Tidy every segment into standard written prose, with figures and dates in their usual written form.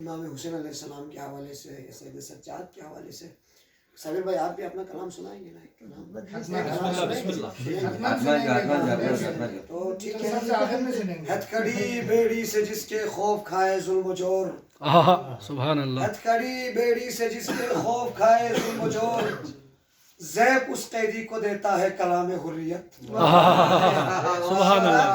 امام حسین علیہ السلام کے حوالے سے یا سید سجاد کے حوالے سے صابر بھائی آپ بھی اپنا کلام سنائیں گے نا؟ تو ٹھیک ہے، ہتھکڑی بیڑی سے جس کے خوف کھائے ظلم و جور، سبحان اللہ، ہتھکڑی بیڑی سے جس کے خوف کھائے ظلم و جور، زیب اس قیدی کو دیتا ہے کلام حریت۔ سبحان اللہ،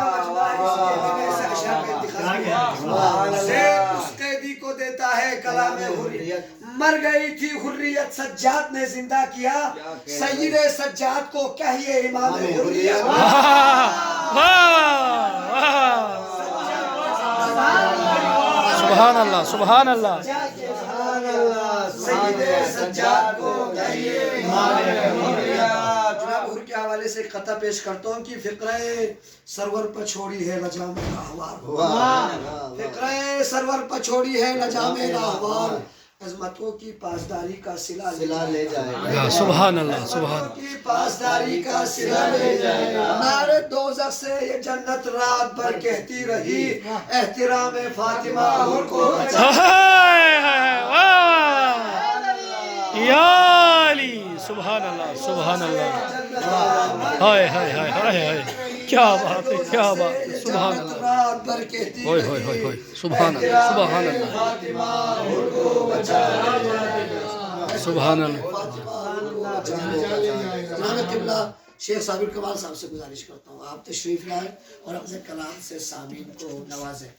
زیب اس قیدی کو دیتا ہے کلام حریت۔ مر گئی تھی حریت سجاد نے زندہ کیا، سید سجاد کو کہیے امام حریت۔ سبحان اللہ، سبحان اللہ، سید سجاد کو کہیے امام حریت۔ جناب حر کے حوالے سے ایک خطہ پیش کرتا ہوں کہ فقرہ سرور پر چھوڑی ہے لجام راہوار، فقرہ سرور پر چھوڑی ہے لجام راہوار، عظمتوں کی پاسداری کا صلہ لے جائے گا۔ سبحان اللہ، سبحان کی پاسداری کا صلہ لے جائے گا۔ نعرے دوزخ سے یہ جنت رات بھر کہتی رہی، احترام فاطمہ حر کو بچا۔ یا علی، سبحان اللہ، سبحان اللہ، ہائے ہائے ہائے ہائے ہائے، کیا بات ہے، کیا بات ہے، سبحان اللہ، ہوئے ہوئے ہوئے ہوئے، سبحان اللہ، سبحان اللہ، سبحان اللہ۔ جناب قبلہ شیخ صابر کمال صاحب سے گزارش کرتا ہوں آپ تشریف لائیں اور اپنے کلام سے سامعین کو نوازیں۔